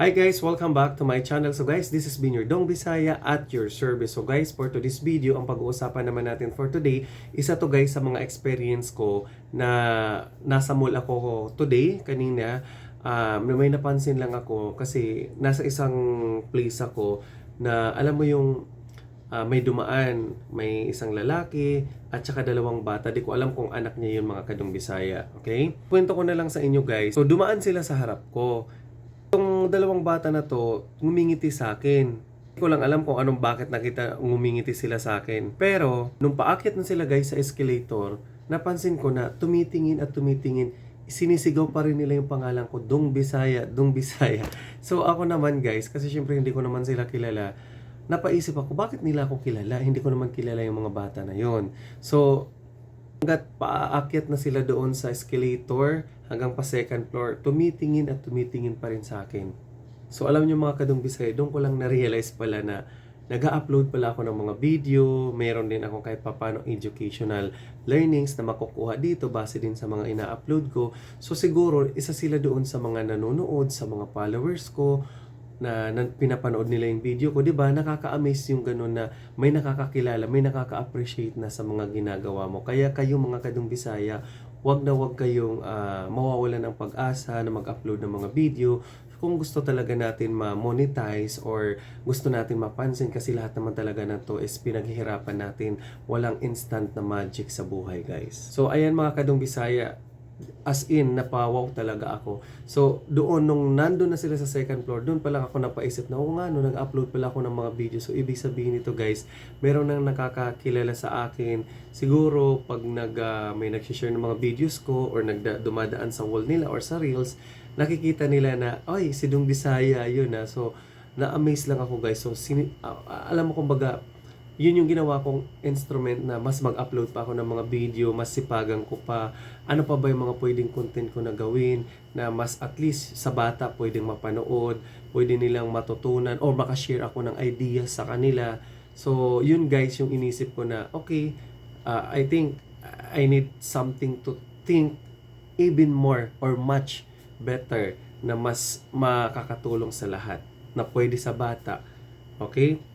Hi guys! Welcome back to my channel. So guys, this has been your Dong Bisaya at your service. So guys, for today's video, ang pag-uusapan naman natin for today, isa to guys sa mga experience ko na nasa mall ako today, kanina. May napansin lang ako kasi nasa isang place ako na alam mo yung may dumaan, may isang lalaki at saka dalawang bata. Di ko alam kung anak niya yun mga kadong Bisaya. Okay? Kwento ko na lang sa inyo guys. So dumaan sila sa harap ko. Yung dalawang bata na to, ngumingiti sa akin. Hindi ko lang alam kung anong bakit nakita ngumingiti sila sa akin. Pero, nung paakyat na sila guys sa escalator, napansin ko na tumitingin at tumitingin, sinisigaw pa rin nila yung pangalan ko, Dong Bisaya, Dong Bisaya. So ako naman guys, kasi syempre hindi ko naman sila kilala, napaisip ako, bakit nila ako kilala? Hindi ko naman kilala yung mga bata na yon. So, hanggat paakyat na sila doon sa escalator hanggang pa second floor, tumitingin at tumitingin pa rin sa akin. So alam niyo mga kadong Bisaya, doon ko lang na-realize pala na nag-upload pala ako ng mga video, meron din ako kahit papano educational learnings na makukuha dito base din sa mga ina-upload ko. So siguro isa sila doon sa mga nanonood, sa mga followers ko, na pinapanood nila yung video ko, 'di ba? Nakaka-amaze yung ganun na may nakakakilala, may nakaka-appreciate na sa mga ginagawa mo. Kaya kayo mga kadong Bisaya, wag na wag kayong mawawalan ng pag-asa na mag-upload ng mga video kung gusto talaga natin ma-monetize or gusto natin mapansin, kasi lahat naman talaga na to is pinaghihirapan natin. Walang instant na magic sa buhay, guys. So ayan mga kadong Bisaya, as in, napawaw talaga ako. So, doon, nung nandun na sila sa second floor, doon pa lang ako napaisip na, oo nga, no, nag-upload pala ako ng mga video. So, ibig sabihin nito guys, meron nang nakakakilala sa akin. Siguro, pag may nag-share ng mga videos ko or dumadaan sa wall nila or sa reels, nakikita nila na, ay, si Dong Bisaya, yun na. So, na-amaze lang ako guys. So, alam mo kumbaga, yun yung ginawa kong instrument na mas mag-upload pa ako ng mga video, mas sipagan ko pa. Ano pa ba yung mga pwedeng content ko na gawin na mas at least sa bata pwedeng mapanood, pwede nilang matutunan or makashare ako ng ideas sa kanila. So, yun guys yung inisip ko na, okay, I think I need something to think even more or much better na mas makakatulong sa lahat na pwede sa bata. Okay?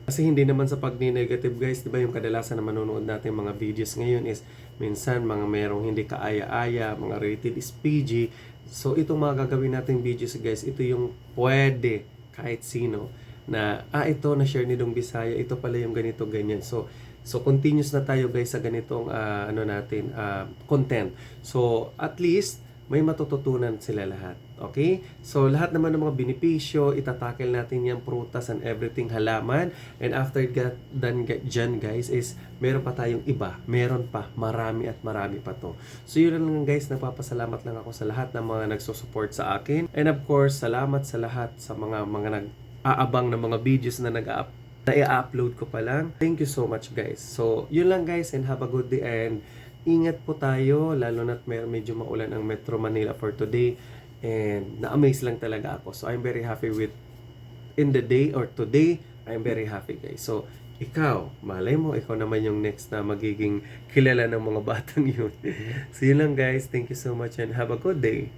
Kasi hindi naman sa pagni-negative guys, 'di ba, yung kadalasan na manonood natin mga videos ngayon is minsan mga merong hindi kaaya-aya, mga rated is PG. So itong mga gagawin nating videos guys, ito yung pwede kahit sino na ito na share ni Dong Bisaya, ito pala yung ganito ganyan. So continuous na tayo guys sa ganitong content. So at least may matututunan sila lahat. Okay? So, lahat naman ng mga benepisyo, itatakel natin yung prutas and everything, halaman. And after done dyan, guys, is meron pa tayong iba. Meron pa. Marami at marami pa to. So, yun lang guys. Nagpapasalamat lang ako sa lahat ng mga nagsusupport sa akin. And of course, salamat sa lahat sa mga nag-aabang ng mga videos na i-upload ko pa lang. Thank you so much guys. So, yun lang guys, and have a good day, and ingat po tayo, lalo na't medyo maulan ang Metro Manila for today, and na-amaze lang talaga ako. So I'm very happy with in the day or today, I'm very happy guys. So ikaw, malay mo, ikaw naman yung next na magiging kilala ng mga batang yun. So yun lang guys, thank you so much and have a good day.